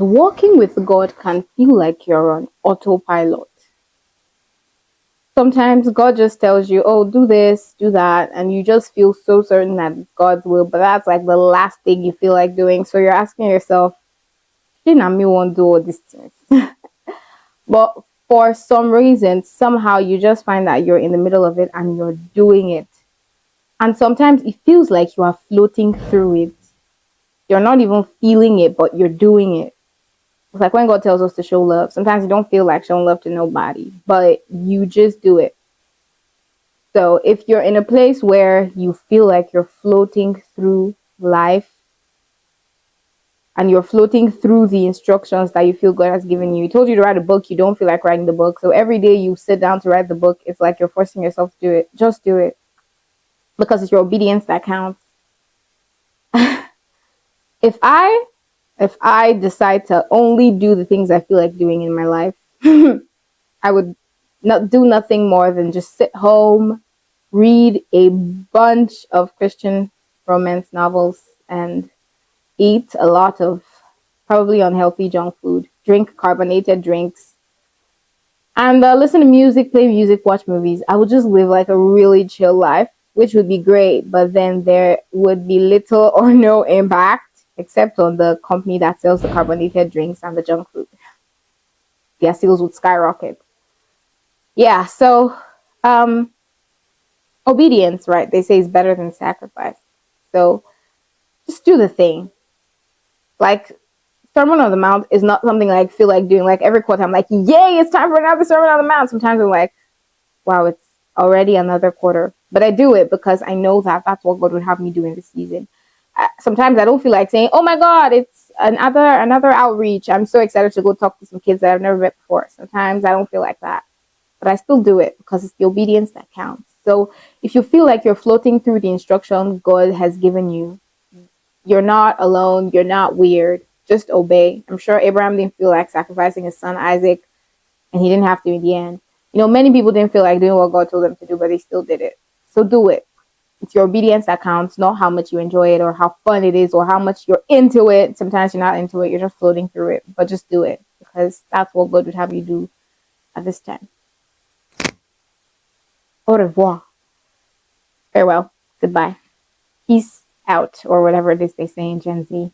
Walking with God can feel like you're on autopilot. Sometimes God just tells you, oh, do this, do that, and you just feel so certain that it's God's will, but that's like the last thing you feel like doing. So you're asking yourself, shouldn't me won't do all these things? But for some reason, somehow you just find that you're in the middle of it and you're doing it. And sometimes it feels like you are floating through it. You're not even feeling it, but you're doing it. It's like when God tells us to show love. Sometimes you don't feel like showing love to nobody, but you just do it. So if you're in a place where you feel like you're floating through life and you're floating through the instructions that you feel God has given you, He told you to write a book, you don't feel like writing the book. So every day you sit down to write the book, it's like you're forcing yourself to do it. Just do it because it's your obedience that counts. if I if I decide to only do the things I feel like doing in my life, I would not do nothing more than just sit home, read a bunch of Christian romance novels, and eat a lot of probably unhealthy junk food, drink carbonated drinks, and listen to music, play music, watch movies. I would just live like a really chill life, which would be great, but then there would be little or no impact except on the company that sells the carbonated drinks and the junk food. Their sales would skyrocket. Yeah, so um obedience, right? They say is better than sacrifice. So just do the thing. Like Sermon on the Mount is not something I feel like doing. Like every quarter, I'm like, yay, it's time for another Sermon on the Mount. Sometimes I'm like, wow, it's already another quarter. But I do it because I know that that's what God would have me do in this season. Sometimes I don't feel like saying, oh my God, it's another outreach. I'm so excited to go talk to some kids that I've never met before. Sometimes I don't feel like that. But I still do it because it's the obedience that counts. So if you feel like you're floating through the instruction God has given you, you're not alone. You're not weird. Just obey. I'm sure Abraham didn't feel like sacrificing his son Isaac, and he didn't have to in the end. Many people didn't feel like doing what God told them to do, but they still did it. So do it. It's your obedience that counts, not how much you enjoy it or how fun it is or how much you're into it. Sometimes you're not into it. You're just floating through it, but just do it because that's what God would have you do at this time. Au revoir. Farewell. Goodbye. Peace out, or whatever it is they say in Gen Z.